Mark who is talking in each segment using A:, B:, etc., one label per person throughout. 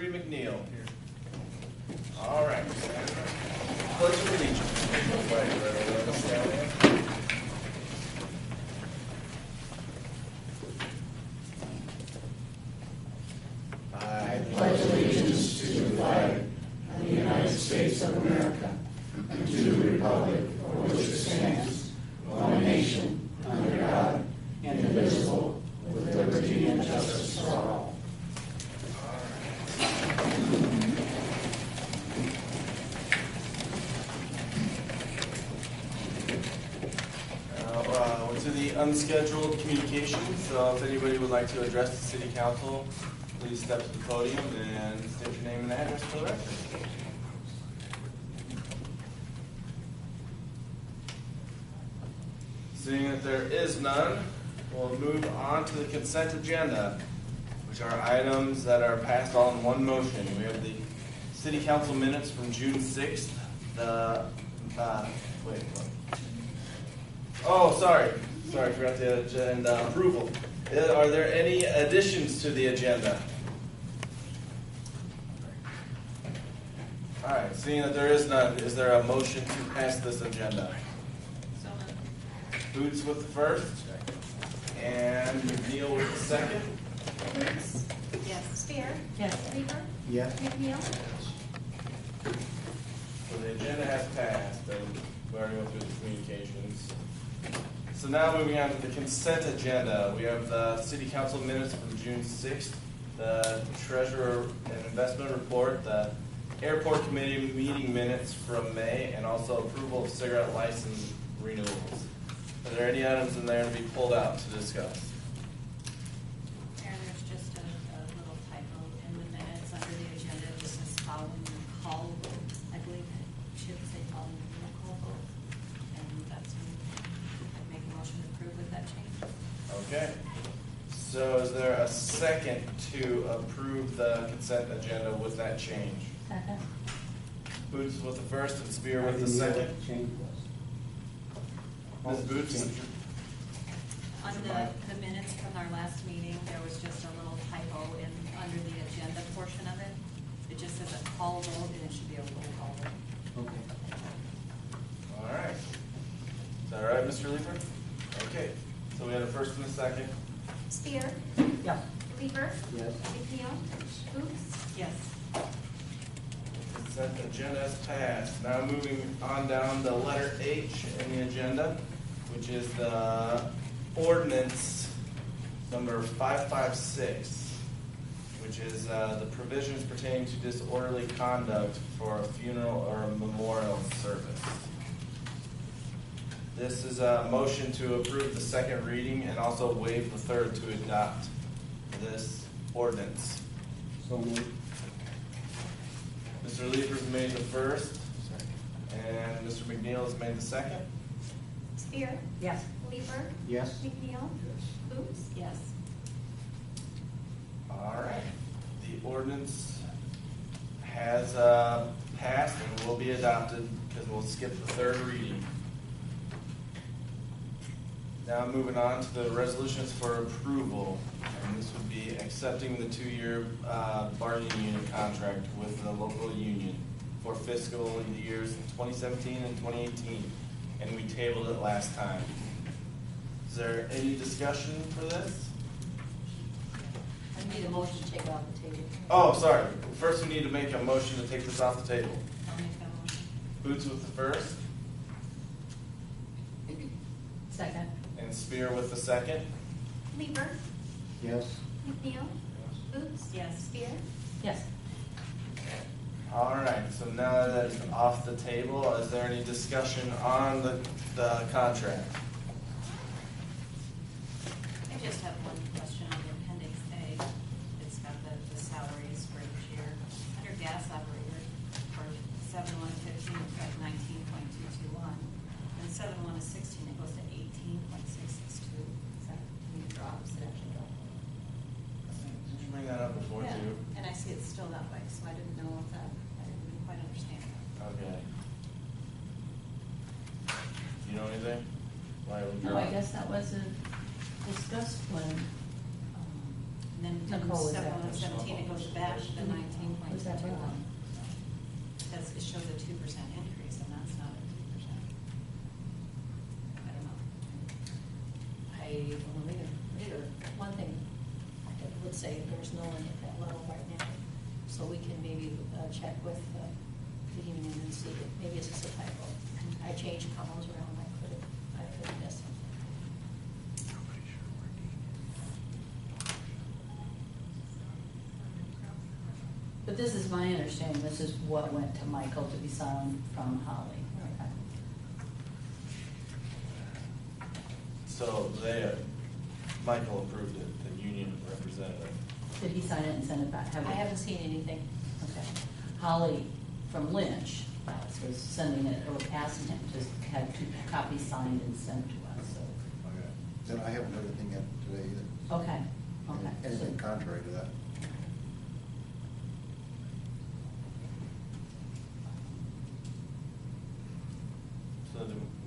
A: McNeil. All right. Pledge of allegiance.
B: I pledge allegiance to the flag of the United States of America and to the republic for which it stands, one nation, under God, indivisible, with liberty and justice for all.
A: To the unscheduled communications. So if anybody would like to address the City Council, please step to the podium and state your name and address for the record. Seeing that there is none, we'll move on to the consent agenda, which are items that are passed all in one motion. We have the City Council minutes from June 6th. Sorry, forgot the agenda approval. Are there any additions to the agenda? All right, seeing that there is none, is there a motion to pass this agenda?
C: So moved.
A: Boots with the first, and McNeil with the second.
C: Boots? Yes. Spear?
D: Yes.
C: Lever?
B: Yes.
C: McNeil?
A: So the agenda has passed, and we already went through the communications. So now moving on to the consent agenda, we have the City Council minutes from June 6th, the Treasurer and Investment Report, the Airport Committee meeting minutes from May, and also approval of cigarette license renewals. Are there any items in there to be pulled out to discuss?
C: Mayor, there's just a little typo in the minutes under the agenda. It just says following the call vote. I believe it should say following the roll call vote. And that's me. I'd make a motion to approve with that change.
A: Okay. So is there a second to approve the consent agenda with that change?
D: Second.
A: Boots with the first and Spear with the second. Ms. Boots?
C: On the minutes from our last meeting, there was just a little typo under the agenda portion of it. It just says a call vote, and it should be a roll call vote.
B: Okay.
A: All right. Is that all right, Mr. Leeper? Okay. So we had a first and a second.
C: Spear?
D: Yes.
C: Lever?
B: Yes.
C: McNeil? Boots? Yes.
A: Consent agenda is passed. Now moving on down to letter H in the agenda, which is the ordinance number 556, which is the provisions pertaining to disorderly conduct for a funeral or a memorial service. This is a motion to approve the second reading and also waive the third to adopt this ordinance.
B: So moved.
A: Mr. Leeper's made the first, and Mr. McNeil has made the second.
C: Spear?
D: Yes.
C: Lever?
B: Yes.
C: McNeil? Boots? Yes.
A: All right. The ordinance has passed and will be adopted because we'll skip the third reading. Now moving on to the resolutions for approval, and this would be accepting the 2-year bargaining unit contract with the local union for fiscal years 2017 and 2018, and we tabled it last time. Is there any discussion for this?
D: I need a motion to take it off the table.
A: Oh, sorry. First we need to make a motion to take this off the table.
C: I'll make that motion.
A: Boots with the first,
D: Second.
A: and Spear with the second.
C: Lever?
B: Yes.
C: McNeil? Boots? Yes. Spear?
D: Yes.
A: All right, so now that it's off the table, is there any discussion on the contract?
C: I just have one question on the appendix A. It's got the salaries for each year. Under gas operator for 7/1/15, it's like 19.221. And 7/1/16, it goes to 18.662. Is that any drops that actually go?
A: Did you bring that up before
C: Yeah,
A: too?
C: and I see it's still that way, so I didn't know if that, I didn't quite understand that.
A: Okay. You know anything? Why it would
D: No,
A: drop?
D: I guess that wasn't discussed when
C: And then
D: Nicole was
C: from
D: at
C: 7/1/17, it goes back to the 19.662.
D: is that wrong?
C: Because it shows a 2% increase, and that's not a 2%. I don't know.
D: Well, later, one thing I would say, there's no one at that level right now. So we can maybe check with the union and see, if maybe it's just a typo. I changed columns around, I could have missed something.
E: But this is my understanding, this is what went to Michael to be signed from Holly.
A: So Michael approved it, the union representative.
E: Did he sign it and send it back?
D: I haven't seen anything.
E: Okay. Holly from Lynch was sending it, or asking him to have 2 copies signed and sent to us, so.
B: Okay. Then I haven't heard anything yet today either.
E: Okay, okay.
B: Anything contrary to that?
A: So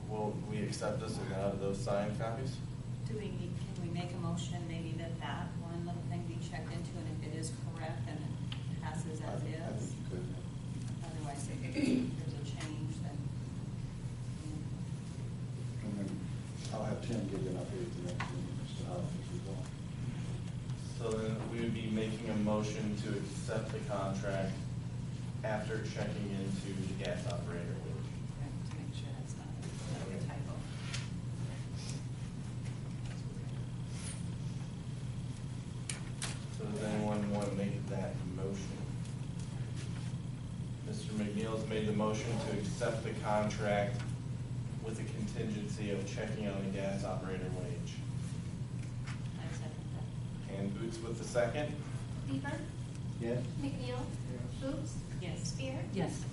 A: will we accept this and out of those signed copies?
C: Can we make a motion maybe that one little thing be checked into, and if it is correct, then it passes as
B: I think
C: is?
B: you could.
C: Otherwise, if there's a change, then.
B: And then I'll have Tim give you an update at the next meeting as to how things are going.
A: So then we would be making a motion to accept the contract after checking into the gas operator wage.
C: To make sure that's not a typo.
A: So does anyone want to make that motion? Mr. McNeil's made the motion to accept the contract with the contingency of checking on the gas operator wage.
C: I second that.
A: And Boots with the second?
F: Weaver,
B: Yes?
F: McNeil, Boots,
C: Yes.
F: Spear,
E: Yes.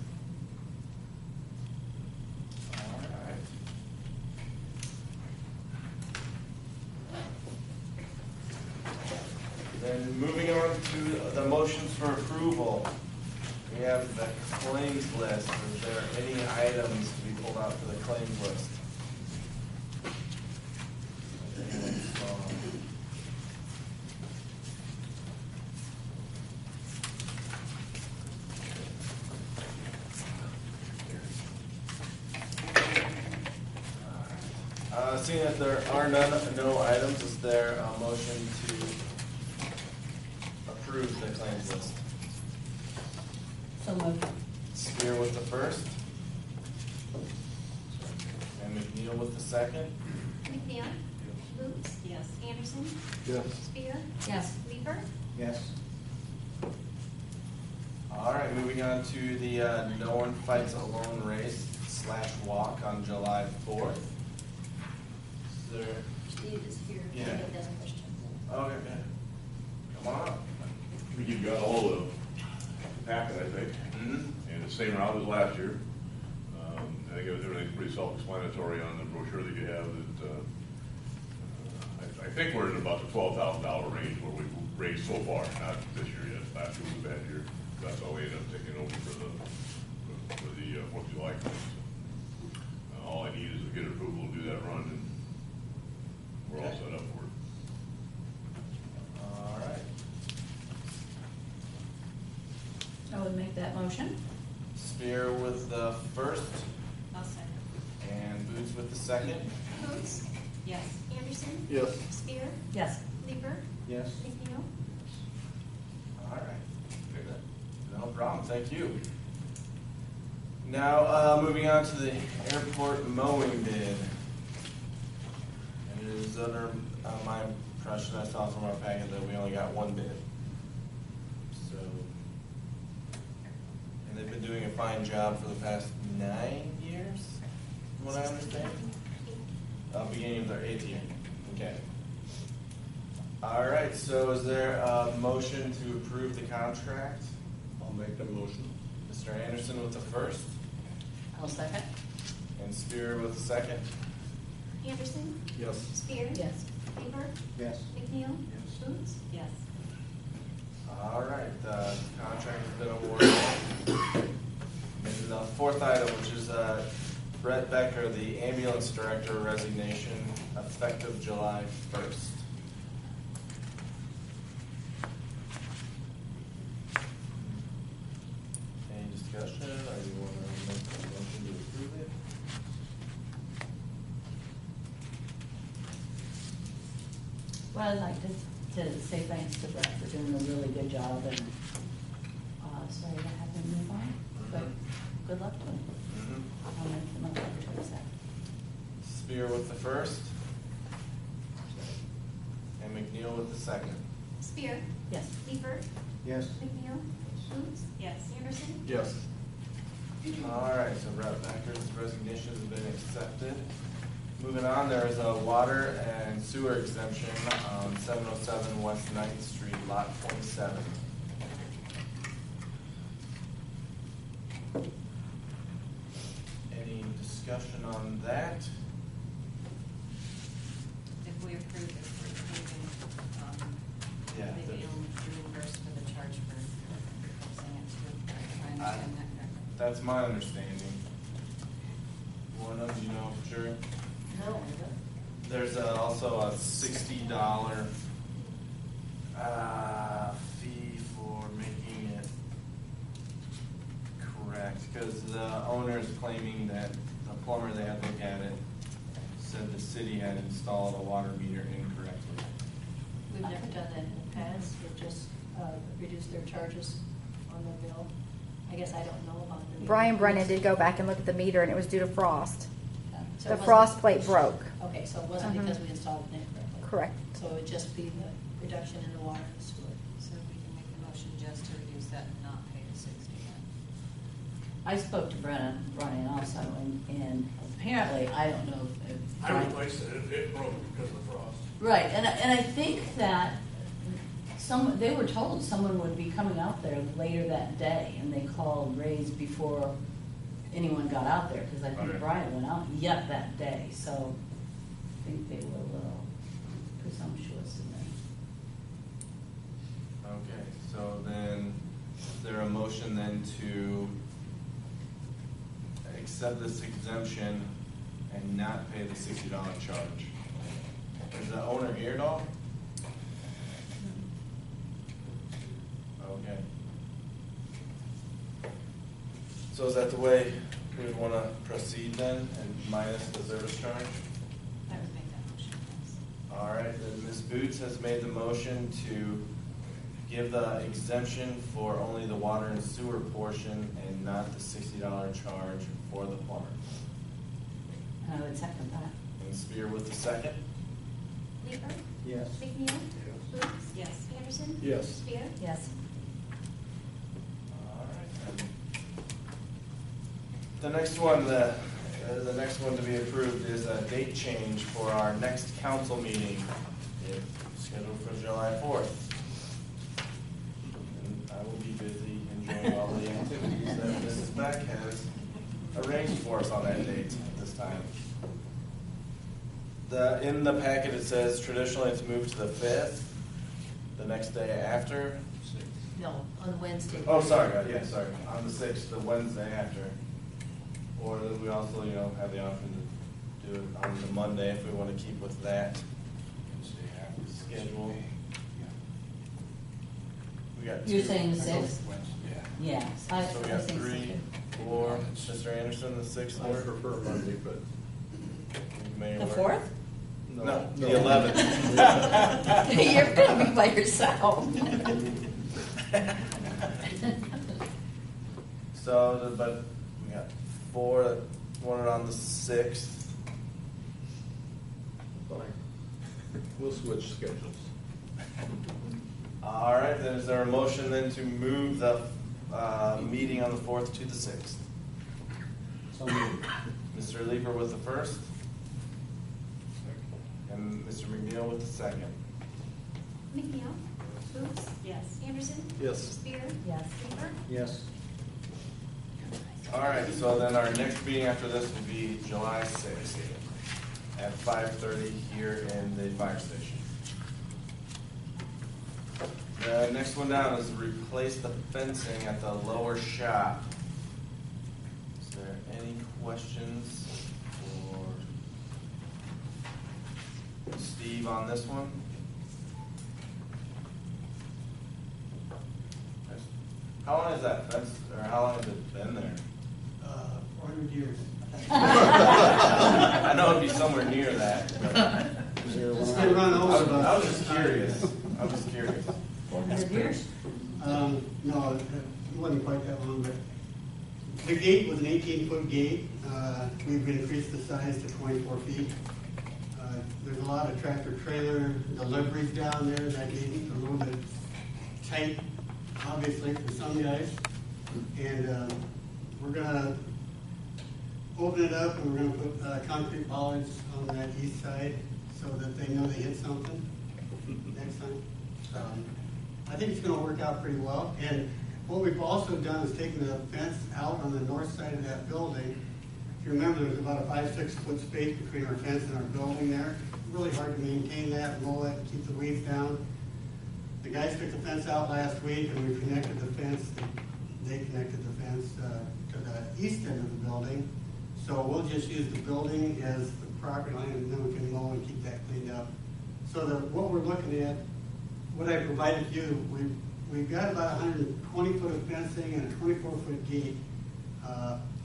A: All right. Then moving on to the motions for approval. We have the claims list. Is there any items to be pulled out for the claims list? Anyone saw? Seeing that there are no items, is there a motion to approve the claims list?
E: So moved.
A: Spear with the first. And McNeil with the second.
F: McNeil, Boots,
C: Yes.
F: Anderson,
B: Yes.
F: Spear,
E: Yes.
F: Weaver,
B: Yes.
A: All right, moving on to the No One Fights Alone race / walk on July 4th. Is there,
D: Steve is here.
A: Yeah.
D: He has a question.
A: okay, good. Come on up.
G: I think you've got all the packet, I think,
A: Mhm.
G: and the same route as last year. I think everything's pretty self-explanatory on the brochure that you have. That I think we're in about the $12,000 range where we've raised so far, not this year yet. Last year was a bad year. That's all we ended up taking over for the 4th of July. All I need is to get approval to do that run, and we're all
A: Okay.
G: set up for it.
A: All right.
E: I would make that motion.
A: Spear with the first
C: I'll second.
A: and Boots with the second.
F: Boots,
C: Yes.
F: Anderson,
B: Yes.
F: Spear,
E: Yes.
F: Weaver,
B: Yes.
F: McNeil.
A: All right. No problem, thank you. Now, moving on to the airport mowing bid. And it is under my impression, I saw from our packet that we only got one bid. So, and they've been doing a fine job for the past 9 years, from what I understand. Beginning of their 8th year. Okay. All right, so is there a motion to approve the contract?
G: I'll make that motion.
A: Mr. Anderson with the first,
E: I'll second.
A: and Spear with the second.
F: Anderson,
B: Yes.
F: Spear,
E: Yes.
F: Weaver,
B: Yes.
F: McNeil, Boots,
C: Yes.
A: All right, the contract has been awarded. And the fourth item, which is Brett Becker, the ambulance director resignation, effective July 1st.
E: Well, I'd like to say thanks to Brett for doing a really good job, and sorry to have him move on, but good luck to him. I'll make the motion to accept.
A: Spear with the first. And McNeil with the second.
F: Spear.
E: Yes.
F: Leeper.
B: Yes.
F: McNeil. Schultz.
C: Yes.
F: Anderson.
A: Yes. All right, so Brett Becker's resignation has been accepted. Moving on, there is a water and sewer exemption on 707 West 9th Street, Lot 27. Any discussion on that?
C: If we approve this, we're approving,
A: Yeah,
C: maybe
A: the-
C: you'll reimburse for the charge for fixing it too. I understand that correctly.
A: That's my understanding. One of you know for sure?
D: No.
A: There's also a $60 fee for making it correct, because the owner is claiming that the plumber they had look at it said the city had installed a water meter incorrectly.
D: We've never done that in the past, we've just reduced their charges on the bill. I guess I don't know about the.
H: Brian Brennan did go back and look at the meter, and it was due to frost.
D: So
H: The
D: it wasn't-
H: frost plate broke.
D: Okay, so it wasn't
H: Mhm.
D: because we installed it incorrectly.
H: Correct.
D: So it would just be the reduction in the water and sewer.
C: So we can make the motion just to reduce that and not pay the 60 then.
E: I spoke to Brian also, and apparently, I don't know if.
I: I replaced it, it broke because of the frost.
E: Right, and I think that they were told someone would be coming out there later that day, and they called Ray's before anyone got out there, because I think
A: Okay.
E: Brian went out yet that day, so I think they were a little presumptuous in there.
A: Okay, so then, is there a motion then to accept this exemption and not pay the $60 charge? Is the owner here at all? Okay. So is that the way we would want to proceed then, and minus the service charge?
C: I would make that motion, yes.
A: All right, then Ms. Boots has made the motion to give the exemption for only the water and sewer portion and not the $60 charge for the plumber.
E: And I would second that.
A: And Spear with the second?
F: Leeper.
B: Yes.
F: McNeil. Schultz.
C: Yes.
F: Anderson.
B: Yes.
F: Spear.
E: Yes.
A: All right. then. The next one to be approved is a date change for our next council meeting. It's scheduled for July 4th. And I will be busy enjoying all the activities that Mrs. Beck has arranged for us on that date at this time. In the packet it says traditionally it's moved to the 5th, the next day after.
D: No, on Wednesday.
A: Oh, sorry, sorry, on the 6th, the Wednesday after. Or we also, have the option to do it on the Monday if we want to keep with that schedule. We got two.
E: You're saying the 6th? Yeah.
A: So we got 3, 4, Mr. Anderson, the 6th.
I: I prefer Monday, but
A: May
E: The
A: work.
E: 4th?
A: No, the 11th.
E: You're gonna be by yourself.
A: So, but we got 4 that wanted on the 6th.
I: fine. We'll switch schedules.
A: All right, then is there a motion then to move the meeting on the 4th to the 6th?
B: So moved.
A: Mr. Leeper with the first, and Mr. McNeil with the second.
F: McNeil. Schultz.
C: Yes.
F: Anderson.
I: Yes.
F: Spear.
E: Yes.
F: Leeper.
B: Yes.
A: All right, so then our next meeting after this will be July 6th at 5:30 here in the fire station. The next one down is replace the fencing at the lower shop. Is there any questions for Steve on this one? How long is that fence, or how long has it been there?
B: 400 years.
A: I know it'd be somewhere near that. but-
B: Was there
E: this
J: They run
A: I
J: over.
A: was just curious. I was just curious.
E: 400 years?
J: No, it wasn't quite that long, but the gate was an 18-foot gate. We've increased the size to 24 feet. There's a lot of tractor trailer deliveries down there. That gate is a little bit tight, obviously, for some guys. And we're gonna open it up, and we're gonna put concrete bollards on that east side so that they know they hit something next time. I think it's gonna work out pretty well. And what we've also done is taken the fence out on the north side of that building. If you remember, there's about a 5-6 foot space between our fence and our building there. Really hard to maintain that, mow it, keep the weeds down. The guys took the fence out last week, and we connected the fence. They connected the fence to the east end of the building. So we'll just use the building as the property line, and then we can mow and keep that cleaned up. So what we're looking at, what I provided you, we've got about 120 foot of fencing and a 24 foot gate.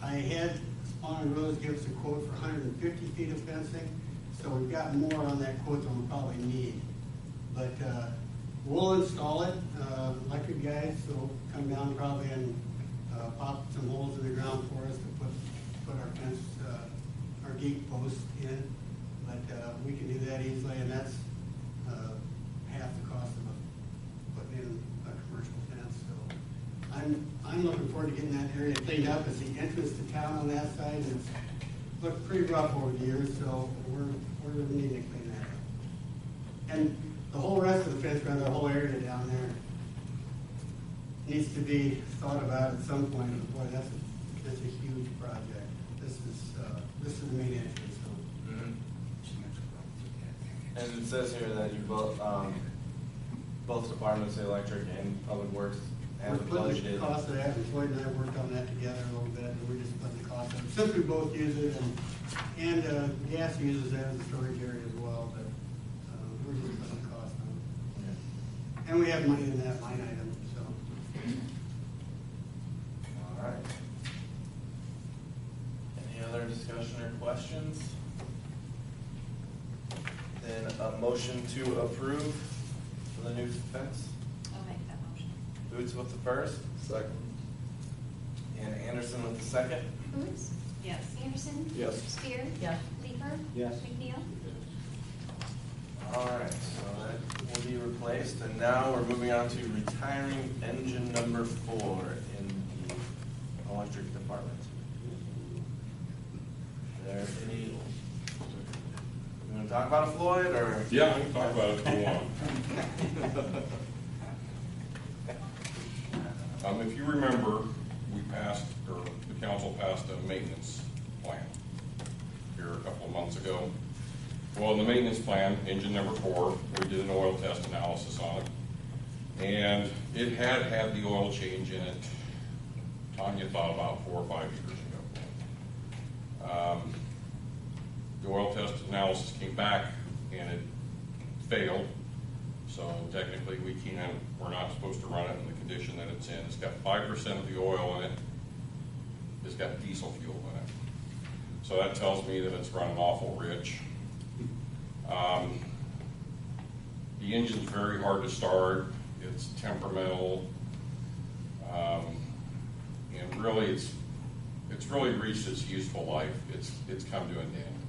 J: I had Spawn & Rose give us a quote for 150 feet of fencing, so we've got more on that quote than we'll probably need. But we'll install it. Electric guys will come down probably and pop some holes in the ground for us to put our fence, our gate post in. But we can do that easily, and that's half the cost of putting in a commercial fence. So I'm looking forward to getting that area cleaned up. It's the entrance to town on that side, and it's looked pretty rough over the years, so we're needing to clean that up. And the whole rest of the fence around the whole area down there needs to be thought about at some point. Boy, that's a huge project. This is the main entrance. So.
A: Mm-hmm. And it says here that you both departments, the electric and public works, have
J: We're putting the
A: budgeted.
J: cost of that, and Floyd and I worked on that together a little bit, and we're just putting the cost of it. Since we both use it, and gas uses that as a storage area as well, but we're just putting the cost on it. And we have money in that line item, so.
A: All right. Any other discussion or questions? Then a motion to approve for the new fence.
C: I'll make that motion.
A: Boots with the first,
I: Second.
A: and Anderson with the second.
F: Boots?
C: Yes.
F: Anderson?
I: Yes.
F: Spear?
E: Yeah.
F: Leeper?
I: Yes.
F: McNeil?
A: All right, so that will be replaced, and now we're moving on to retiring engine number 4 in the electric department. Is there any, you want to talk about it, Floyd, or?
K: Yeah, I can talk about it if you want. If you remember, the council passed a maintenance plan here a couple of months ago. Well, in the maintenance plan, engine number 4, we did an oil test analysis on it. And it had the oil change in it, Tanya thought about 4 or 5 years ago. The oil test analysis came back and it failed. So technically we're not supposed to run it in the condition that it's in. It's got 5% of the oil in it. It's got diesel fuel in it. So that tells me that it's running awful rich. The engine's very hard to start. It's temperamental. And really it's really reached its useful life. It's come to an end.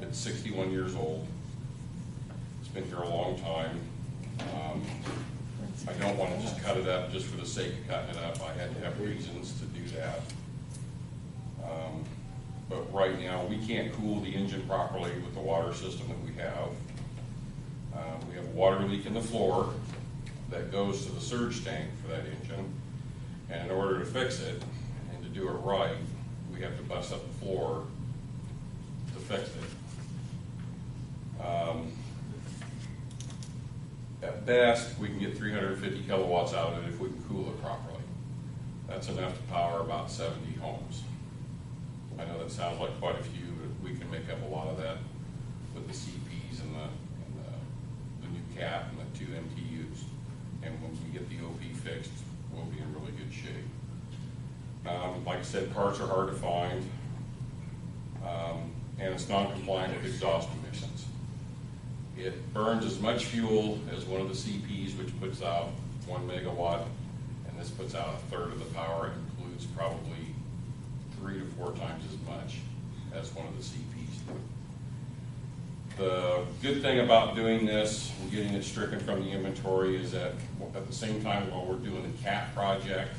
K: It's 61 years old. It's been here a long time. I don't want to just cut it up just for the sake of cutting it up. I had to have reasons to do that. But right now, we can't cool the engine properly with the water system that we have. We have a water leak in the floor that goes to the surge tank for that engine. And in order to fix it and to do it right, we have to bust up the floor to fix it. At best, we can get 350 kilowatts out of it if we can cool it properly. That's enough to power about 70 homes. I know that sounds like quite a few, but we can make up a lot of that with the CPs and the new cap and the 2 MTUs. And when we get the OP fixed, we'll be in really good shape. Like I said, parts are hard to find, and it's non-compliant with exhaust emissions. It burns as much fuel as one of the CPs, which puts out 1 megawatt, and this puts out a third of the power. It includes probably 3 to 4 times as much as one of the CPs do. The good thing about doing this and getting it stricken from the inventory is that at the same time while we're doing the CAT project,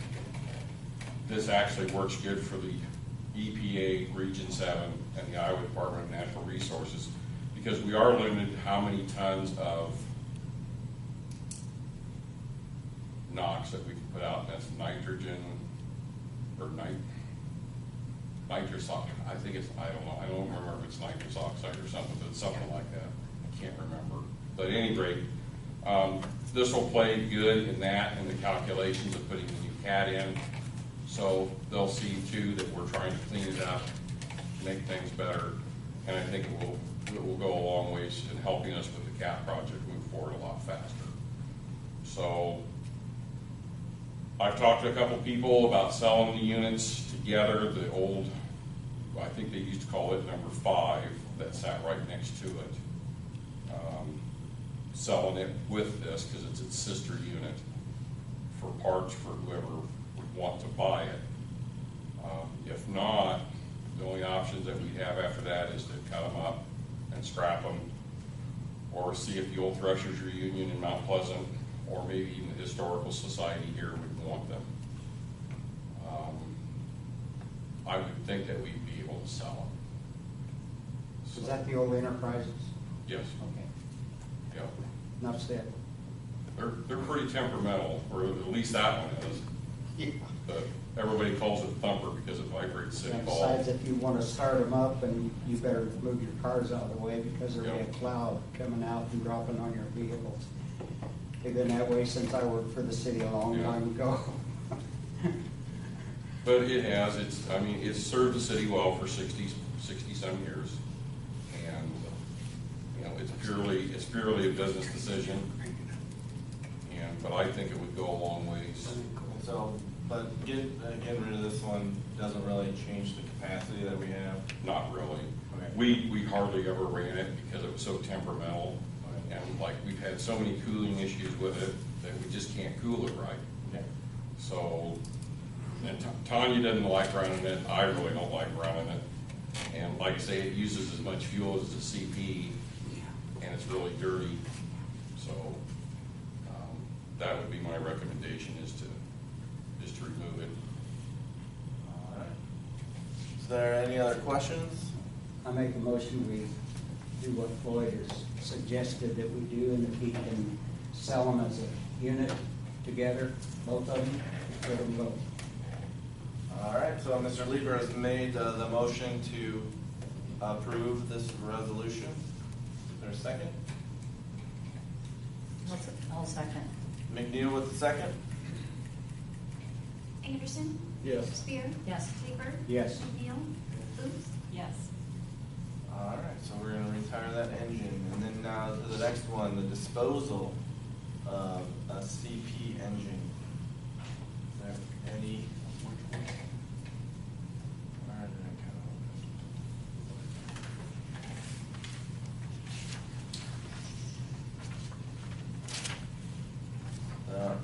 K: this actually works good for the EPA Region 7 and the Iowa Department of Natural Resources, because we are limited to how many tons of NOx that we can put out. That's nitrogen or nitrous oxide. I think it's, I don't know, I don't remember if it's nitrous oxide or something, but it's something like that. I can't remember. But at any rate, this will play good in that and the calculations of putting the new CAT in. So they'll see too that we're trying to clean it up, make things better, and I think it will go a long ways in helping us with the CAT project move forward a lot faster. So I've talked to a couple people about selling the units together, the old, I think they used to call it number 5, that sat right next to it. Selling it with this because it's its sister unit for parts for whoever would want to buy it. If not, the only options that we have after that is to cut them up and scrap them, or see if the old Threshers Reunion in Mount Pleasant, or maybe even the Historical Society here would want them. I would think that we'd be able to sell them.
B: Is that the old Enterprises?
K: Yes.
B: Okay,
K: Yeah.
B: enough said.
K: They're pretty temperamental, or at least that one is.
B: Yeah.
K: But everybody calls it Thumper because it vibrates City
B: And
K: Hall.
B: besides, if you want to start them up, and you better move your cars out of the way because there'll be a
K: Yeah.
B: cloud coming out and dropping on your vehicles. They've been that way since I worked for the city a long
K: Yeah.
B: time ago.
K: But it has, I mean, it's served the city well for 60 some years. And, you know, it's purely a business decision. But I think it would go a long ways.
A: So, but getting rid of this one doesn't really change the capacity that we have?
K: Not really.
A: Okay.
K: We hardly ever ran it because it was so temperamental. And like, we've had so many cooling issues with it that we just can't cool it right.
A: Okay.
K: So, and Tanya doesn't like running it, I really don't like running it. And like I say, it uses as much fuel as the CP, and it's really dirty. So, that would be my recommendation, is to remove it.
A: All right. Is there any other questions?
B: I make a motion, we do what Floyd has suggested that we do, and if he can sell them as a unit together, both of them, let them go.
A: All right, so Mr. Lieber has made the motion to approve this resolution. Is there a second?
E: I'll second.
A: McNeil with the second.
F: Anderson?
I: Yes.
F: Spear?
E: Yes.
F: Leeper?
B: Yes.
F: McNeil? Booth?
C: Yes.
A: All right, so we're gonna retire that engine, and then now to the next one, the disposal of a CP engine. Is there any? Where did it go?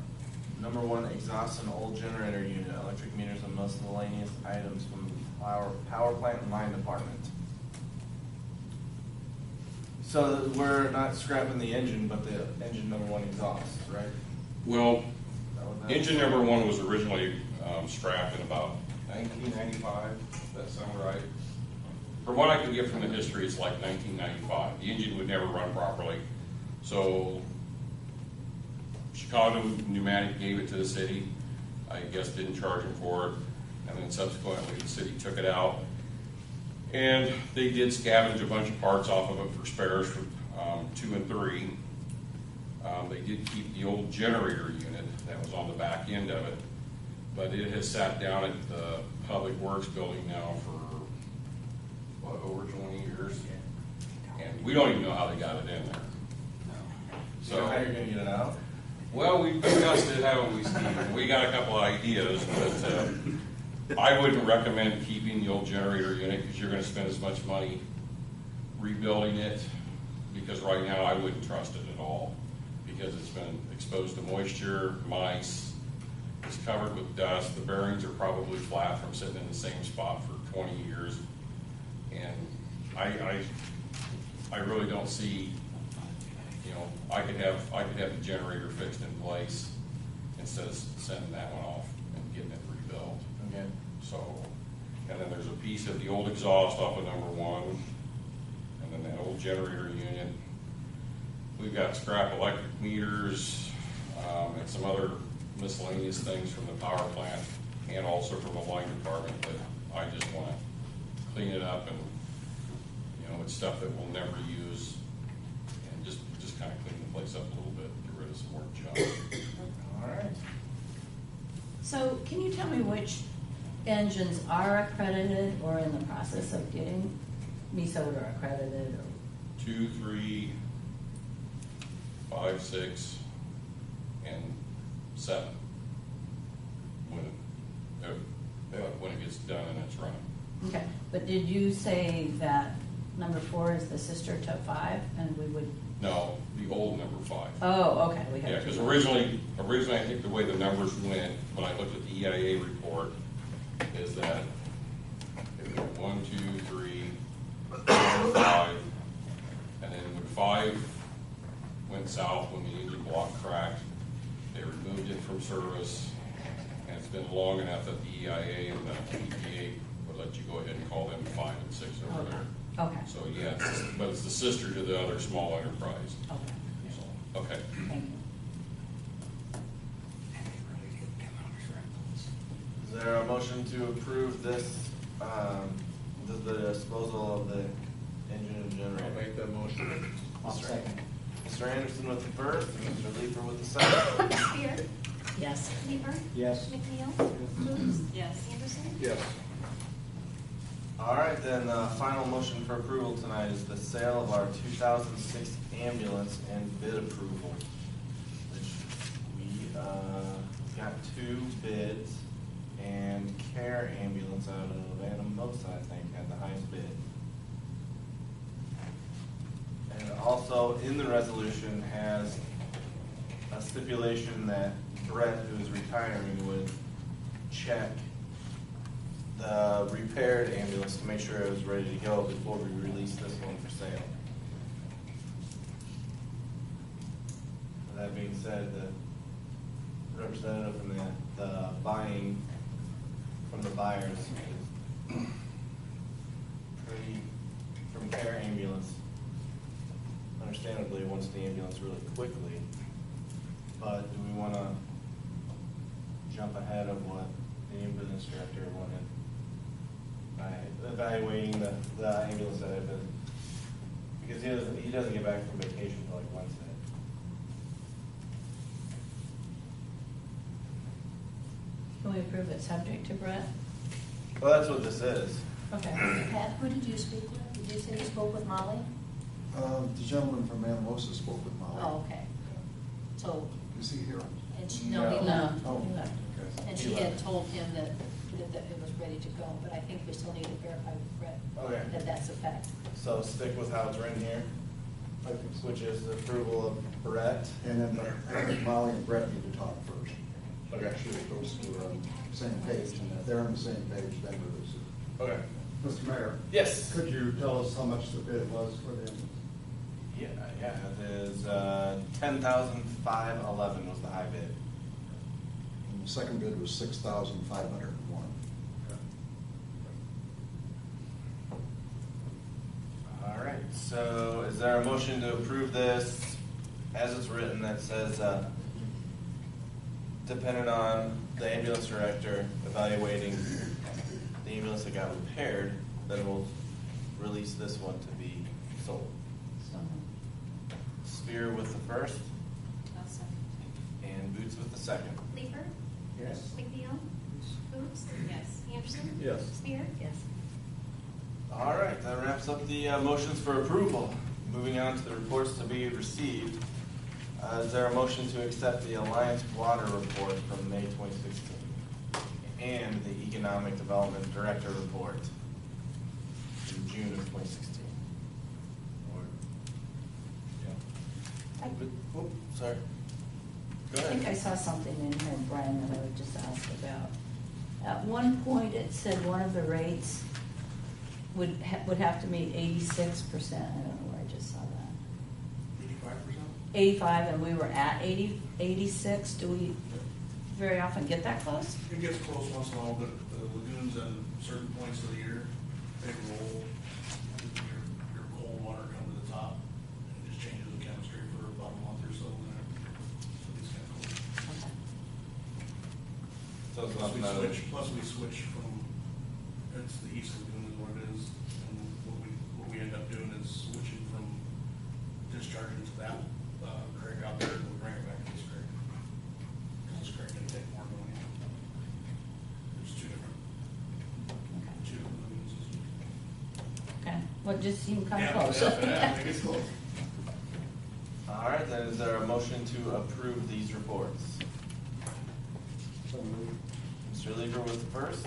A: Number 1, exhaust an old generator unit, electric meters, and miscellaneous items from power plant and mine department. So we're not scrapping the engine, but the engine number 1 exhaust, right?
K: Well,
A: Is that what that is?
K: engine number 1 was originally scrapped in about 1995. Does that sound right? From what I can get from the history, it's like 1995. The engine would never run properly. So Chicago Pneumatic gave it to the city. I guess didn't charge them for it. And then subsequently, the city took it out. And they did scavenge a bunch of parts off of it for spares for 2 and 3. They did keep the old generator unit that was on the back end of it, but it has sat down at the Public Works building now for, what, over 20 years? And we don't even know how they got it in there.
A: So how you're gonna get it out?
K: Well, we discussed it, haven't we, Steve? We got a couple of ideas, but I wouldn't recommend keeping the old generator unit because you're gonna spend as much money rebuilding it because right now I wouldn't trust it at all, because it's been exposed to moisture, mice, it's covered with dust, the bearings are probably flat from sitting in the same spot for 20 years. And I really don't see, you know, I could have the generator fixed in place instead of sending that one off and getting it rebuilt.
A: Okay.
K: So, and then there's a piece of the old exhaust off of number one, and then that old generator unit. We've got scrap electric meters, and some other miscellaneous things from the power plant, and also from the line department that I just want to clean it up, and, you know, it's stuff that we'll never use, and just kind of clean the place up a little bit, get rid of some more junk.
A: All right.
E: So can you tell me which engines are accredited or in the process of getting MISODA accredited? Or
K: 2, 3, 5, 6, and 7. When it gets done and it's running.
E: Okay, but did you say that number 4 is the sister to 5, and we would?
K: No, the old number 5.
E: Oh, okay. We have
K: Yeah, because originally I think the way the numbers went when I looked at the EIA report is that it went 1, 2, 3, 4, 5, and then when 5 went south, when the engine block cracked, they removed it from service, and it's been long enough that the EIA and the EPA would let you go ahead and call them 5 and 6 over there.
E: Okay.
K: So yeah, but it's the sister to the other small enterprise.
E: Okay.
K: So, okay.
E: Thank you.
A: Is there a motion to approve this, the disposal of the engine and
I: I'll
A: generator?
I: make that motion.
A: Mr. Anderson with the first, and Mr. Leeper with the second.
F: Spear,
E: Yes.
F: Leeper,
B: Yes.
F: McNeil, Booth,
C: Yes.
F: Anderson,
I: Yes.
A: All right, then, final motion for approval tonight is the sale of our 2006 ambulance and bid approval, which we, got 2 bids, and Care Ambulance out of Anamosa, I think, had the highest bid. And also in the resolution has a stipulation that Brett, who is retiring, would check the repaired ambulance to make sure it was ready to go before we release this one for sale. With that being said, the representative from the buying, from the buyers is pretty, from Care Ambulance, understandably wants the ambulance really quickly, but do we want to jump ahead of what the ambulance director wanted by evaluating the ambulance that had been, because he doesn't get back from vacation until like Wednesday.
E: Can we approve it subject to Brett?
A: Well, that's what this is.
E: Okay.
D: Pat, who did you speak with? Did you say you spoke with Molly?
B: The gentleman from Anamosa spoke with Molly.
D: Oh, okay. So,
B: Is he here?
D: and she, no, he
A: No.
D: left.
B: Oh,
E: He left.
B: okay.
D: And she had told him that it was ready to go, but I think we still need to verify with Brett
A: Okay.
D: that that's a fact.
A: So stick with how it's written here,
B: I think so.
A: which is the approval of Brett.
B: And then I think Molly and Brett need to talk first.
A: Okay.
B: Make sure it goes to the same page, and if they're on the same page, then release it.
A: Okay.
J: Mr. Mayor,
A: Yes.
J: could you tell us how much the bid was for the,
A: Yeah, it is, 10,511 was the high bid.
B: And the second bid was 6,501.
A: All right, so is there a motion to approve this as it's written that says, dependent on the ambulance director evaluating the ambulance that got repaired, then we'll release this one to be sold?
E: So,
A: Spear with the first
C: I'll second.
A: and Boots with the second.
F: Leeper,
B: Yes.
F: McNeil, Booth,
C: Yes.
F: Anderson,
I: Yes.
F: Spear,
E: yes.
A: All right, that wraps up the motions for approval. Moving on to the reports to be received. Is there a motion to accept the Alliance Water Report from May 2016 and the Economic Development Director Report in June of 2016? Oh, sorry. Go
E: I think I
A: ahead.
E: saw something in here, Brian, that I would just ask about. At one point, it said one of the rates would have to meet 86%. I don't know where I just saw that.
I: 85%?
E: 85, and we were at 86. Do we very often get that close?
I: It gets close once in a while, but the lagoons at certain points of the year, they roll, your cold water come to the top, and it just changes the chemistry for about a month or so, and then it's kind of cool.
E: Okay.
A: So it's
I: Plus
A: not
I: we
A: that-
I: switch, from, it's the east lagoon is what it is, and what we end up doing is switching from discharging to that, creek out there, and we bring it back to this creek. This creek can take more than one. There's two different lagoons.
E: Okay, well, it just seemed kind
I: Yeah,
E: of close.
I: yeah, I think it's close.
A: All right, then is there a motion to approve these reports? Mr. Lieber with the first,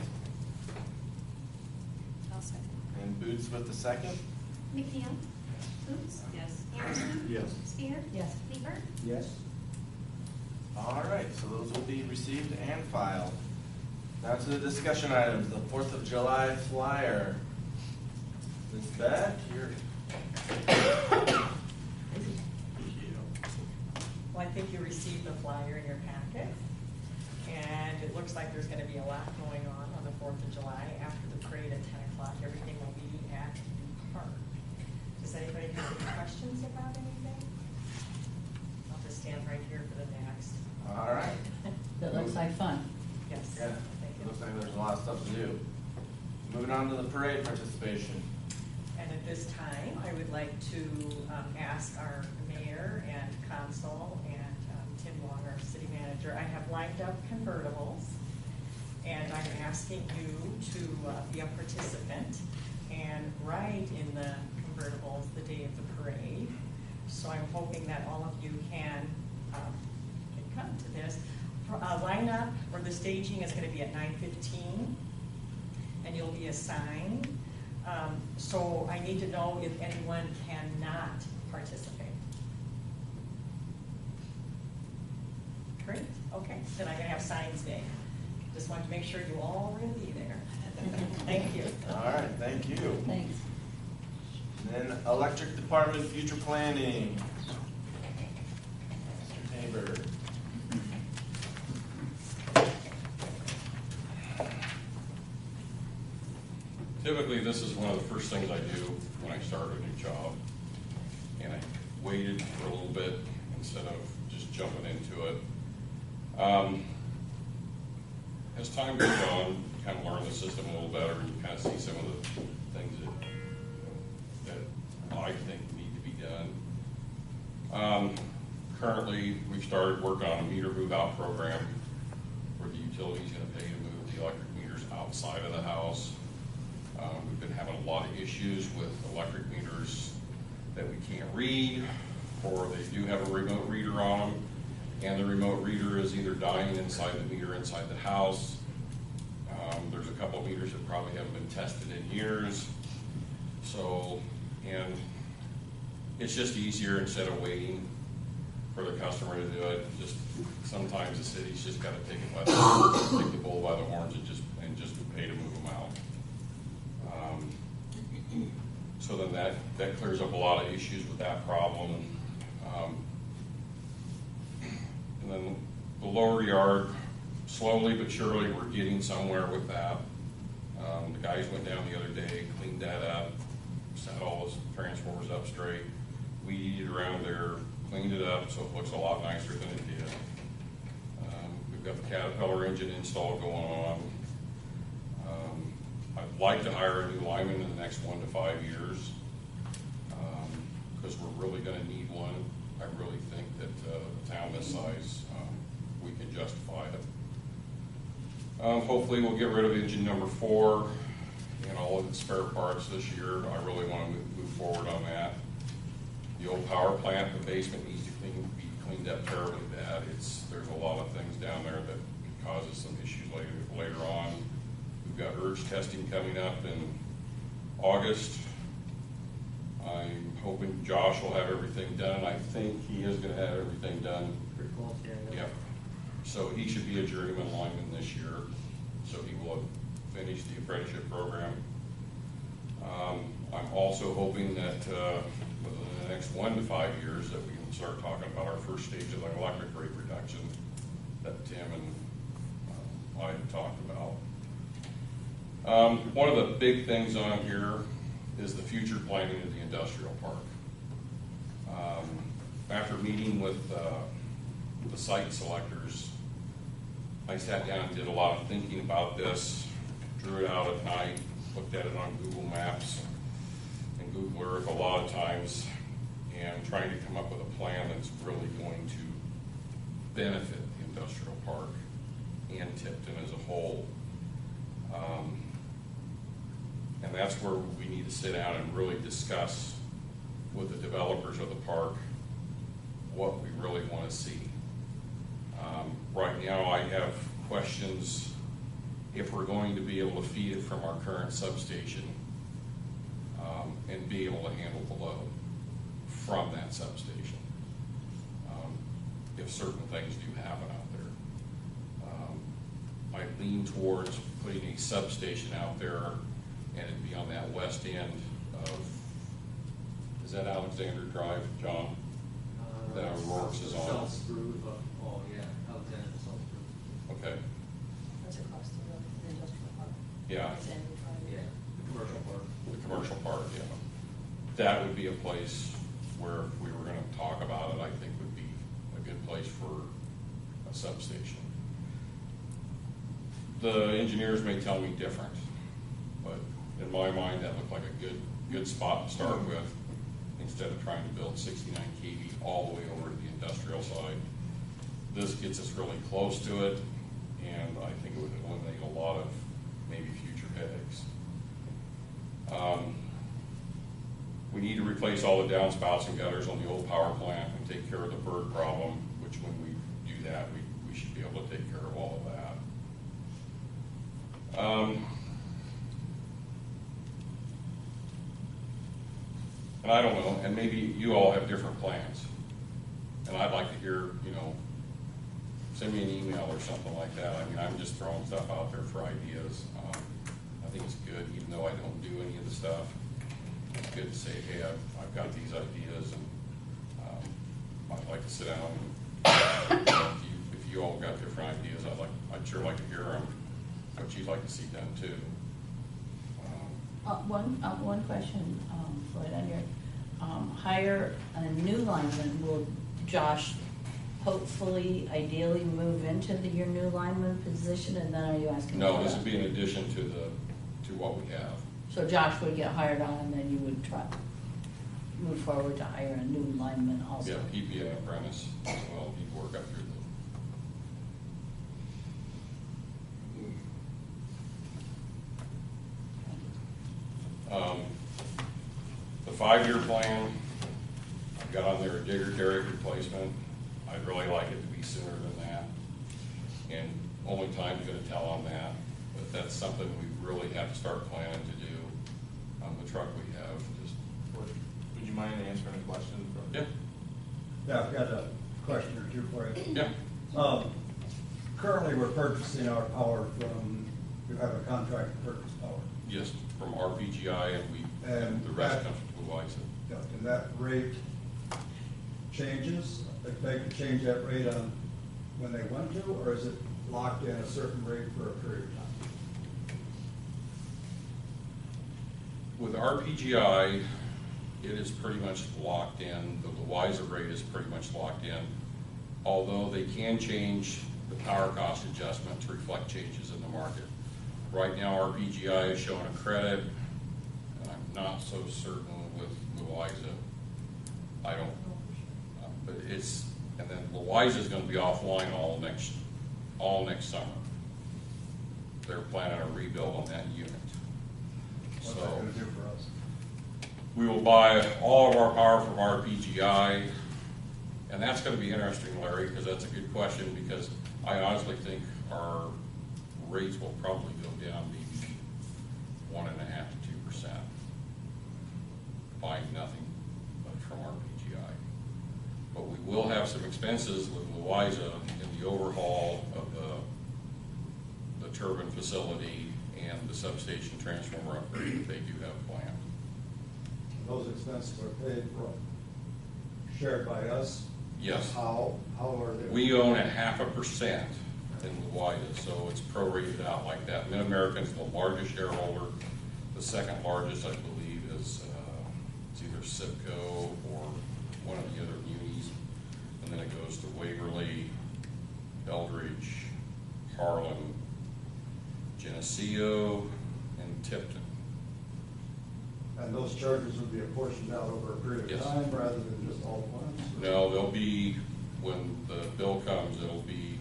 C: I'll second.
A: and Boots with the second.
F: McNeil? Boots?
C: Yes.
F: Anderson?
I: Yes.
F: Spear?
E: Yes.
F: Lieber?
B: Yes.
A: All right, so those will be received and filed. Now to the discussion items, the 4th of July flyer. Ms. Beck, you're.
L: Well, I think you received the flyer in your packet, and it looks like there's gonna be a lot going on the 4th of July. After the parade at 10 o'clock, everything will be at the park. Does anybody have any questions about anything? I'll just stand right here for the next.
A: All right.
E: That looks like fun.
L: Yes.
A: Yeah,
L: Thank you.
A: looks like there's a lot of stuff to do. Moving on to the parade participation.
L: And at this time, I would like to ask our mayor and council and Tim Long, our city manager, I have lined up convertibles, and I'm asking you to be a participant and ride in the convertibles the day of the parade. So I'm hoping that all of you can come to this. Lineup, or the staging is gonna be at 9:15, and you'll be assigned. So I need to know if anyone cannot participate. Great, okay, then I'm gonna have signs made. Just wanted to make sure you all will be there. Thank you.
A: All right, thank you.
E: Thanks.
A: Then electric department future planning. Mr. Tabor.
K: Typically, this is one of the first things I do when I start a new job. And I waited for a little bit instead of just jumping into it. As time goes on, you kind of learn the system a little better, and you kind of see some of the things that I think need to be done. Currently, we've started working on a meter move-out program where the utility is going to pay to move the electric meters outside of the house. We've been having a lot of issues with electric meters that we can't read, or they do have a remote reader on them, and the remote reader is either dying inside the meter inside the house. There's a couple of meters that probably haven't been tested in years. So, and it's just easier instead of waiting for the customer to do it. Just sometimes the city's just got to take the bull by the horns and just pay to move them out. So then that clears up a lot of issues with that problem. And then the lower yard, slowly but surely, we're getting somewhere with that. The guys went down the other day, cleaned that up, set all those transformers up straight, weeded around there, cleaned it up so it looks a lot nicer than it did. We've got the Caterpillar engine install going on. I'd like to hire a new lineman in the next 1 to 5 years, because we're really going to need one. I really think that a town this size, we can justify it. Hopefully we'll get rid of engine number 4 and all of its spare parts this year. I really want to move forward on that. The old power plant, the basement needs to be cleaned up terribly bad. There's a lot of things down there that causes some issues later on. We've got urge testing coming up in August. I'm hoping Josh will have everything done. I think he is gonna have everything done.
B: Pretty close, yeah.
K: Yep. So he should be a journeyman lineman this year, so he will have finished the apprenticeship program. I'm also hoping that within the next 1 to 5 years that we can start talking about our first stage of the electric rate reduction that Tim and I had talked about. One of the big things on here is the future planning of the industrial park. After meeting with the site selectors, I sat down and did a lot of thinking about this, drew it out at night, looked at it on Google Maps and Google Earth a lot of times, and trying to come up with a plan that's really going to benefit the industrial park and Tipton as a whole. And that's where we need to sit down and really discuss with the developers of the park what we really want to see. Right now I have questions if we're going to be able to feed it from our current substation and be able to handle the load from that substation. If certain things do happen out there. I lean towards putting a substation out there, and it'd be on that west end of, is that Alexander Drive, John? That O'Rourke's is on?
B: South Spruce, oh yeah, Alexander South Spruce.
K: Okay,
D: That's across the road, the industrial park.
K: yeah,
D: It's in front of you.
B: Yeah, the commercial park.
K: the commercial park, yeah. That would be a place where if we were gonna talk about it, I think would be a good place for a substation. The engineers may tell me different, but in my mind, that looked like a good spot to start with, instead of trying to build 69 kV all the way over to the industrial side. This gets us really close to it, and I think it would eliminate a lot of maybe future headaches. We need to replace all the downspouts and gutters on the old power plant and take care of the bird problem, which when we do that, we should be able to take care of all of that. And I don't know, and maybe you all have different plans. And I'd like to hear, send me an email or something like that. I mean, I'm just throwing stuff out there for ideas. I think it's good, even though I don't do any of the stuff. It's good to say, hey, I've got these ideas, and I'd like to sit down and if you all got different ideas, I'd sure like to hear them, what you'd like to see done too.
E: One question, Floyd, on your hire a new lineman. Will Josh hopefully, ideally move into your new lineman position, and then are you asking?
K: No, this would be in addition to what we have.
E: So Josh would get hired on, and then you would move forward to hire a new lineman also?
K: Yeah, he'd be an apprentice as well. He'd work up through the 5-year plan. I've got on there a digger derrick replacement. I'd really like it to be sooner than that, and only time's going to tell on that. But that's something we really have to start planning to do on the truck we have.
A: Would you mind answering a question?
K: Yeah.
M: Yeah, I've got a question or two for you.
K: Yeah.
M: Currently, we're purchasing our power from, we have a contract to purchase power.
K: Yes, from RPGI, and the rest comes from Blue Eyes.
M: Yeah, and that rate changes? If they could change that rate on when they want to, or is it locked in a certain rate for a period of time?
K: With RPGI, it is pretty much locked in. The WISA rate is pretty much locked in, although they can change the power cost adjustment to reflect changes in the market. Right now, RPGI is showing a credit, and I'm not so certain with WISA. I don't, but it's, and then WISA is going to be offline all next summer. They're planning a rebuild on that unit.
M: What's that going to do for us?
K: We will buy all of our power from RPGI, and that's going to be interesting, Larry, because that's a good question, because I honestly think our rates will probably go down maybe 1.5% to 2% buying nothing but from RPGI. But we will have some expenses with Louisa in the overhaul of the turbine facility and the substation transformer upgrade that they do have planned.
M: Those expenses are paid for, shared by us?
K: Yes.
M: How are they?
K: We own 0.5% in Louisa, so it's prorated out like that. Mid-American's the largest shareholder. The second largest, I believe, is it's either SIPCO or one of the other munis. And then it goes to Waverly, Eldridge, Harlan, Geneseo, and Tipton.
M: And those charges would be apportioned out over a period of
K: Yes.
M: time rather than just all at once?
K: No, they'll be, when the bill comes, it'll be,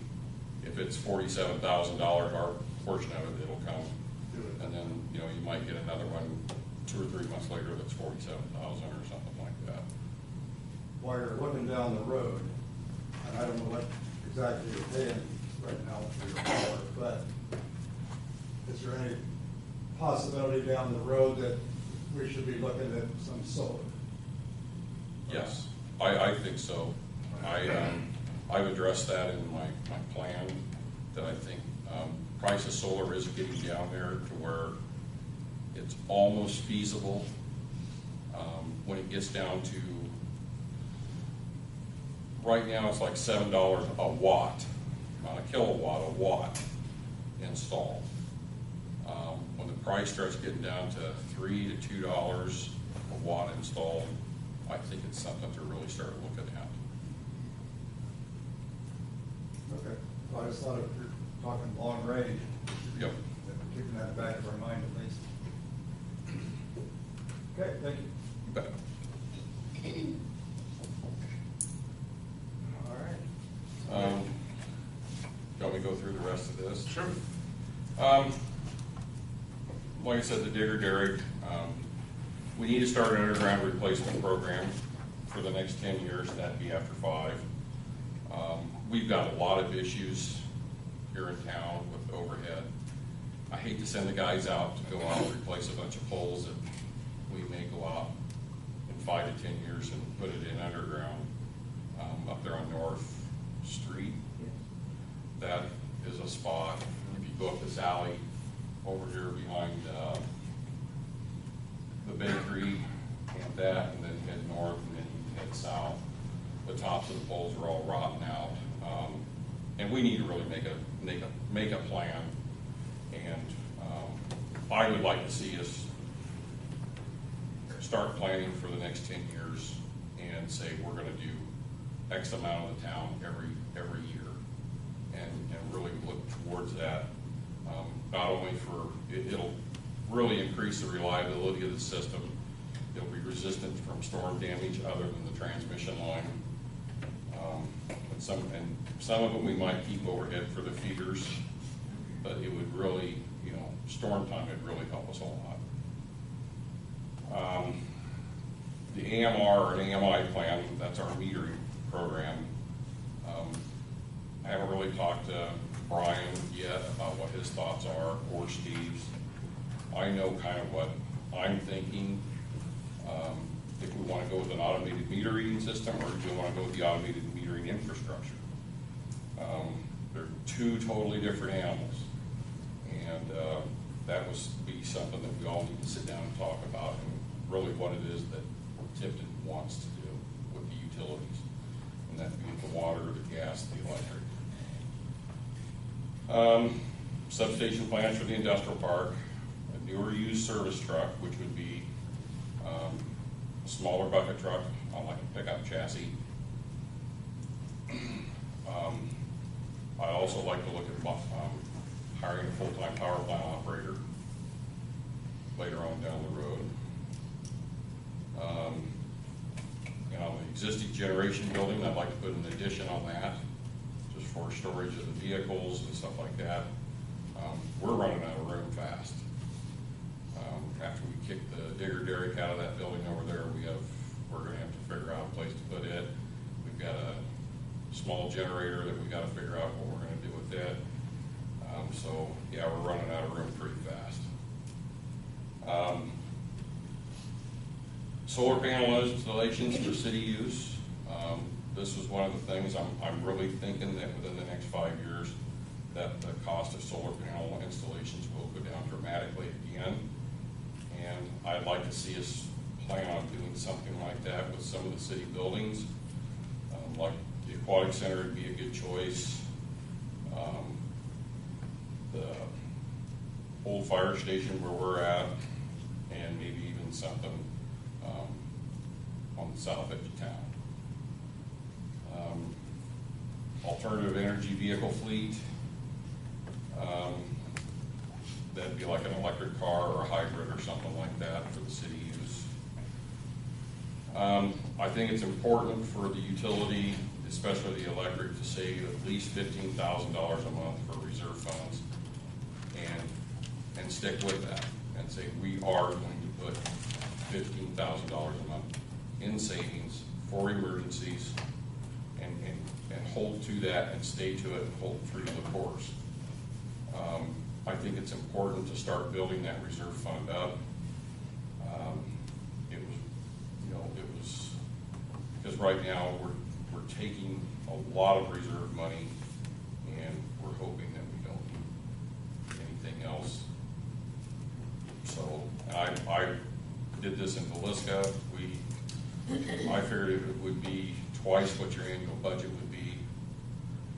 K: if it's $47,000, our portion of it, it'll come. And then, you know, you might get another one 2 or 3 months later that's 47,000 or something like that.
M: While you're looking down the road, and I don't know what exactly you're paying right now for your power, but is there any possibility down the road that we should be looking at some solar?
K: Yes, I think so. I've addressed that in my plan, that I think price of solar is getting down there to where it's almost feasible. When it gets down to, right now it's like $7 a watt, not a kilowatt, a watt installed. When the price starts getting down to $3 to $2 a watt installed, I think it's something to really start looking at.
M: Okay, well, I just thought if you're talking long range,
K: Yep.
M: keeping that in the back of our mind at least. Okay, thank you.
K: You bet.
A: All right.
K: You want me to go through the rest of this?
A: Sure.
K: Like I said, the digger derrick, we need to start an underground replacement program for the next 10 years, and that'd be after 5. We've got a lot of issues here in town with overhead. I hate to send the guys out to go out and replace a bunch of poles that we may go out in 5 to 10 years and put it in underground up there on North Street. That is a spot. If you go up this alley over here behind the bakery and that, and then head north and then you head south, the tops of the poles are all rotten out. And we need to really make a plan. And I would like to see us start planning for the next 10 years and say we're going to do X amount of the town every year, and really look towards that. Not only for it'll really increase the reliability of the system. It'll be resistant from storm damage other than the transmission line. And some of them we might keep overhead for the feeders, but it would really, you know, storm time, it'd really help us a lot. The AMR and AMI plan, that's our metering program. I haven't really talked to Brian yet about what his thoughts are, or Steve's. I know kind of what I'm thinking. If we want to go with an automated metering system, or do we want to go with the automated metering infrastructure. They're 2 totally different animals, and that would be something that we all need to sit down and talk about, and really what it is that Tipton wants to do with the utilities, and that being the water, the gas, the electric. Substation plans for the industrial park, a newer used service truck, which would be a smaller bucket truck on like a pickup chassis. I also like to look at hiring a full-time power plant operator later on down the road. And on the existing generation building, I'd like to put an addition on that, just for storage of the vehicles and stuff like that. We're running out of room fast. After we kick the digger derrick out of that building over there, we're going to have to figure out a place to put it. We've got a small generator that we got to figure out what we're going to do with it. So yeah, we're running out of room pretty fast. Solar panel installations for city use. This was one of the things I'm really thinking that within the next 5 years, that the cost of solar panel installations will go down dramatically again. And I'd like to see us plan on doing something like that with some of the city buildings. Like the Aquatic Center would be a good choice. The old fire station where we're at, and maybe even something on the south edge of town. Alternative energy vehicle fleet. That'd be like an electric car or a hybrid or something like that for the city use. I think it's important for the utility, especially the electric, to save at least $15,000 a month for reserve funds and stick with that and say we are going to put $15,000 a month in savings for emergencies and hold to that and stay to it and hold through the course. I think it's important to start building that reserve fund up. Because right now we're taking a lot of reserve money and we're hoping that we don't do anything else. So I did this in Villisca. I figured it would be twice what your annual budget would be,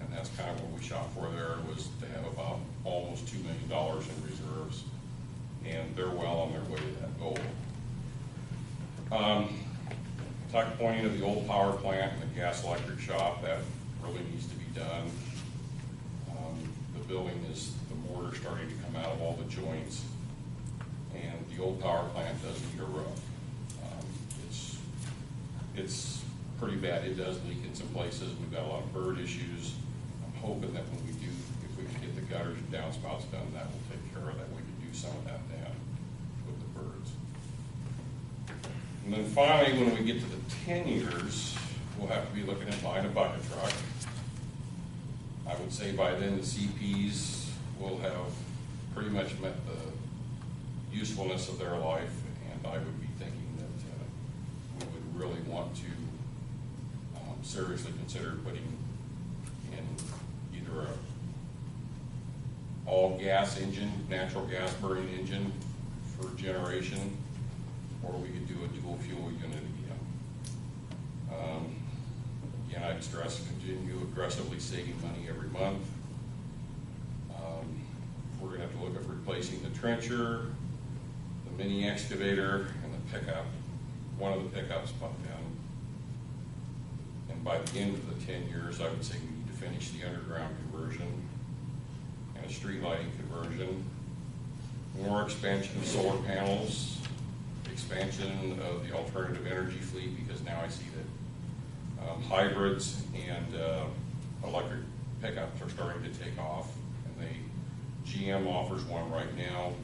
K: and that's kind of what we shot for there, was to have about almost $2 million in reserves, and they're well on their way to that goal. Tuck pointing of the old power plant and the gas electric shop, that really needs to be done. The building is, the mortar starting to come out of all the joints, and the old power plant does need a roof. It's pretty bad. It does leak in some places. We've got a lot of bird issues. I'm hoping that when we do, if we can get the gutters and downspouts done, that will take care of that. We can do some of that down with the birds. And then finally, when we get to the 10 years, we'll have to be looking at buying a bucket truck. I would say by then the CPs will have pretty much met the usefulness of their life, and I would be thinking that we would really want to seriously consider putting in either a all gas engine, natural gas burning engine for generation, or we could do a dual fuel unit again. Again, I'd stress continue aggressively saving money every month. We're going to have to look at replacing the trencher, the mini excavator, and the pickup. One of the pickups bumped down. And by the end of the 10 years, I would say we need to finish the underground conversion and a street lighting conversion, more expansion of solar panels, expansion of the alternative energy fleet, because now I see that hybrids and electric pickups are starting to take off, and GM offers one right now.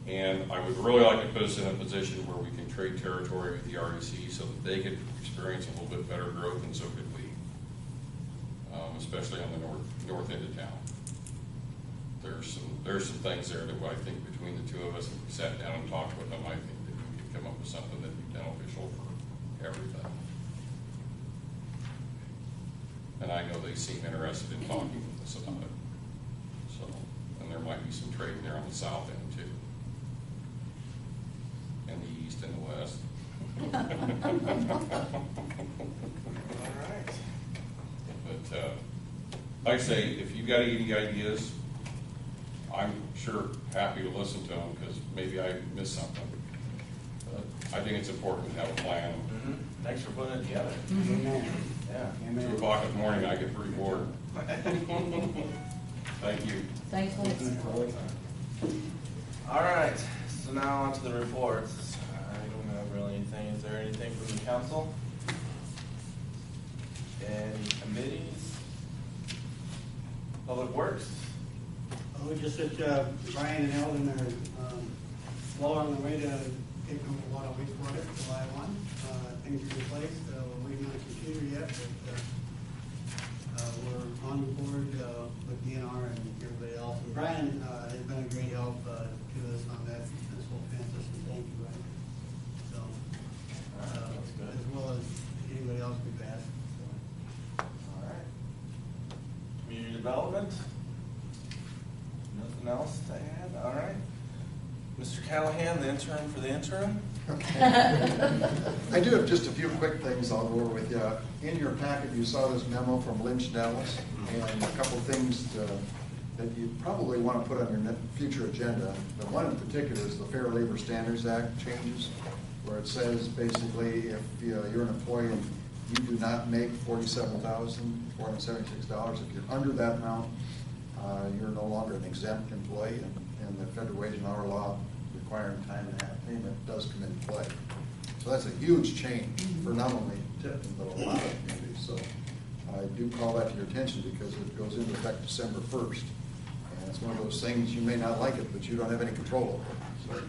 K: And I would really like to put us in a position where we can trade territory with the REC so that they could experience a little bit better growth, and so could we, especially on the north end of town. There's some things there that I think between the two of us, if we sat down and talked with them, I think that we could come up with something that'd be beneficial for everybody. And I know they seem interested in talking with us about it. So, and there might be some trade there on the south end too. And the east and the west.
A: All right.
K: But like I say, if you've got any ideas, I'm sure happy to listen to them, because maybe I missed something. But I think it's important to have a plan.
A: Mm-hmm. Thanks for putting it together.
J: Amen.
A: Yeah.
K: 2 o'clock in the morning, I get pretty bored. Thank you.
E: Thanks, Lance.
A: All right, so now on to the reports. I don't have really anything. Is there anything from the council? Any committees? Public Works?
J: Oh, just that Brian and Eldon are well on the way to take them a lot of wastewater, July 1. Things are in place. We're waiting on a computer yet, but we're on board with DNR and everybody else. And Brian has been a great help to us on that, this whole transition. Thank you, Brian. So
A: else to add? All right. Mr. Callahan, the intern for the interim.
N: I do have just a few quick things I'll go over with you. In your packet, you saw this memo from Lynch Dallas, and a couple things that you probably want to put on your future agenda. The one in particular is the Fair Labor Standards Act changes, where it says basically if you're an employee and you do not make $47,476, if you're under that amount, you're no longer an exempt employee, and the federal wage and hour law requiring time and a half payment does come into play. So that's a huge change for not only Tipton, but a lot of communities. So I do call that to your attention because it goes into effect December 1st. And it's one of those things, you may not like it, but you don't have any control over it.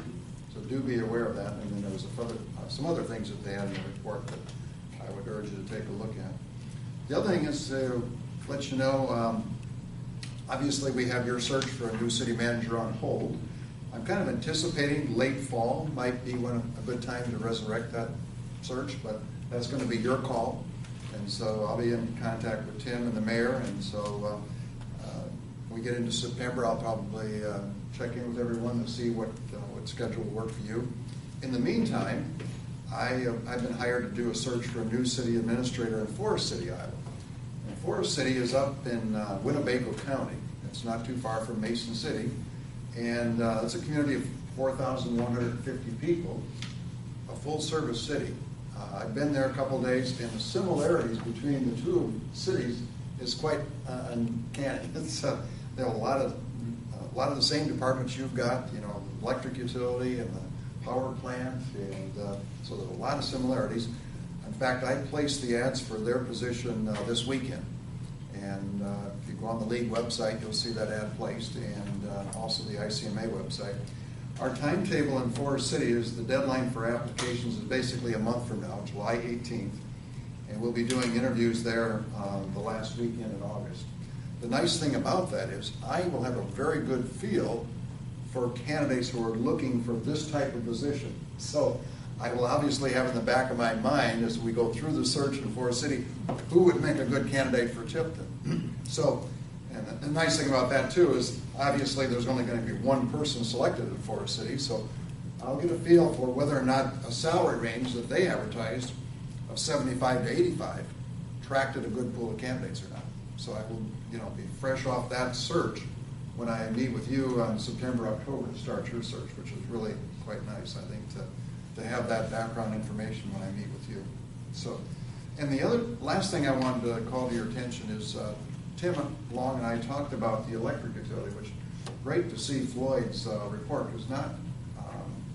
N: So do be aware of that. And then there was some other things that they had in the report that I would urge you to take a look at. The other thing is to let you know, obviously we have your search for a new city manager on hold. I'm kind of anticipating late fall might be a good time to resurrect that search, but that's going to be your call. And so I'll be in contact with Tim and the mayor, and so when we get into September, I'll probably check in with everyone to see what schedule will work for you. In the meantime, I've been hired to do a search for a new city administrator in Forest City, Iowa. And Forest City is up in Winnebago County. It's not too far from Mason City. And it's a community of 4,150 people, a full-service city. I've been there a couple of days, and the similarities between the two cities is quite uncanny. There are a lot of the same departments you've got, electric utility and the power plant, and so there's a lot of similarities. In fact, I placed the ads for their position this weekend. And if you go on the league website, you'll see that ad placed, and also the ICMA website. Our timetable in Forest City is the deadline for applications is basically a month from now, July 18th. And we'll be doing interviews there the last weekend in August. The nice thing about that is I will have a very good feel for candidates who are looking for this type of position. So I will obviously have in the back of my mind as we go through the search in Forest City, who would make a good candidate for Tipton. So, and the nice thing about that too is obviously there's only going to be one person selected in Forest City, so I'll get a feel for whether or not a salary range that they advertised of 75 to 85 attracted a good pool of candidates or not. So I will, be fresh off that search when I meet with you on September, October to start your search, which is really quite nice, I think, to have that background information when I meet with you. So, and the last thing I wanted to call to your attention is Tim Long and I talked about the electric utility, which great to see Floyd's report, because not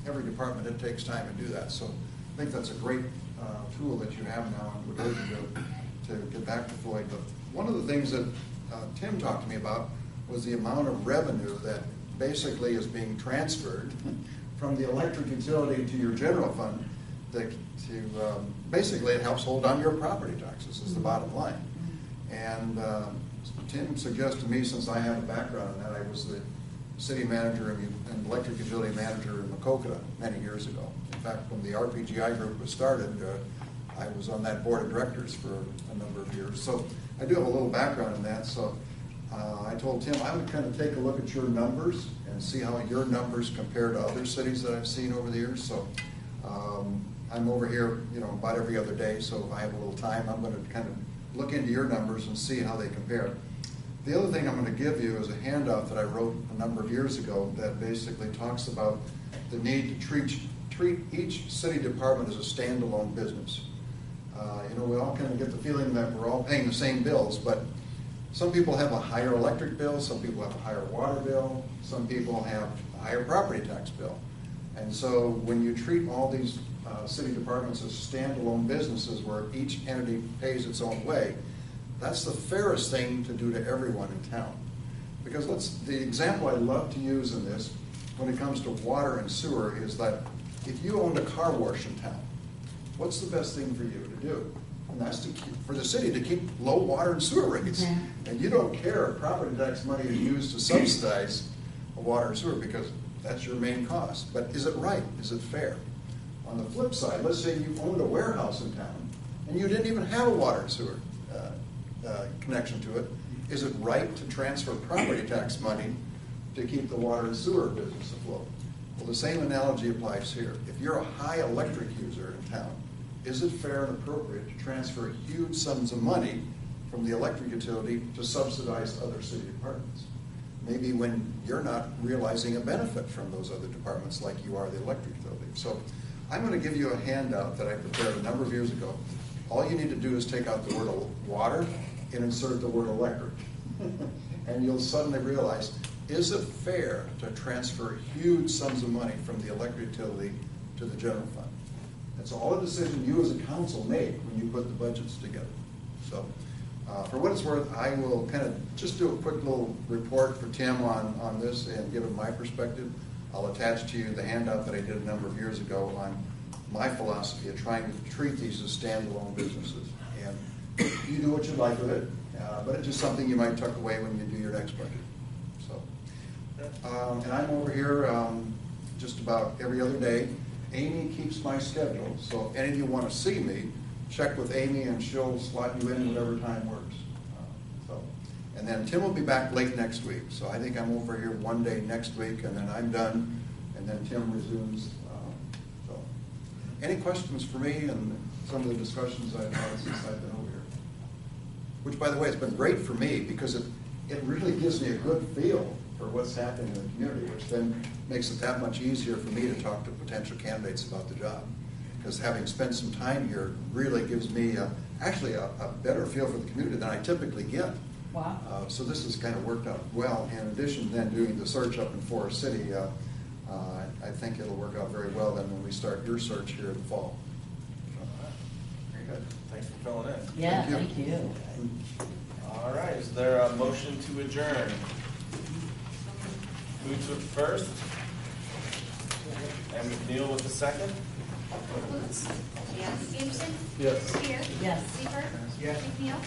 N: every department, it takes time to do that. So I think that's a great tool that you have now, and would urge you to get back to Floyd. But one of the things that Tim talked to me about was the amount of revenue that basically is being transferred from the electric utility to your general fund basically it helps hold on your property taxes is the bottom line. And Tim suggested to me, since I have a background in that, I was the city manager and electric utility manager in Macokota many years ago. In fact, when the RPGI group was started, I was on that board of directors for a number of years. So I do have a little background in that. So I told Tim I would kind of take a look at your numbers and see how your numbers compare to other cities that I've seen over the years. So I'm over here, about every other day. So if I have a little time, I'm going to kind of look into your numbers and see how they compare. The other thing I'm going to give you is a handout that I wrote a number of years ago that basically talks about the need to treat each city department as a standalone business. We all kind of get the feeling that we're all paying the same bills, but some people have a higher electric bill, some people have a higher water bill, some people have a higher property tax bill. And so when you treat all these city departments as standalone businesses where each entity pays its own way, that's the fairest thing to do to everyone in town. Because the example I love to use in this, when it comes to water and sewer, is that if you owned a car wash in town, what's the best thing for you to do? And that's for the city to keep low water and sewer rates. Mm-hmm. And you don't care if property tax money is used to subsidize water and sewer because that's your main cost. But is it right? Is it fair? On the flip side, let's say you owned a warehouse in town and you didn't even have a water and sewer connection to it. Is it right to transfer property tax money to keep the water and sewer business afloat. Well, the same analogy applies here. If you're a high electric user in town, is it fair and appropriate to transfer huge sums of money from the electric utility to subsidize other city departments? Maybe when you're not realizing a benefit from those other departments like you are the electric utility. So I'm going to give you a handout that I prepared a number of years ago. All you need to do is take out the word water and insert the word electric. And you'll suddenly realize, is it fair to transfer huge sums of money from the electric utility to the general fund? That's all a decision you as a council make when you put the budgets together. So for what it's worth, I will kind of just do a quick little report for Tim on this and give him my perspective. I'll attach to you the handout that I did a number of years ago on my philosophy of trying to treat these as standalone businesses. And you do what you like with it, but it's just something you might tuck away when you do your next budget. So, and I'm over here just about every other day. Amy keeps my schedule, so if any of you want to see me, check with Amy and she'll slot you in whatever time works. And then Tim will be back late next week, so I think I'm over here one day next week, and then I'm done, and then Tim resumes. So, any questions for me and some of the discussions I've had since I've been over here? Which, by the way, has been great for me because it really gives me a good feel for what's happening in the community, which then makes it that much easier for me to talk to potential candidates about the job. Because having spent some time here really gives me actually a better feel for the community than I typically get.
E: Wow.
N: So this has kind of worked out well. In addition, then doing the search up in Forest City, I think it'll work out very well then when we start your search here in the fall.
A: Very good. Thanks for filling in.
E: Yeah, thank you.
A: All right, is there a motion to adjourn? Boots with the first, and McNeil with the second.
F: Boots? Yes. Peterson?
A: Yes.
F: Spear?
E: Yes.
F: Seifert?
A: Yes.
F: McNeil?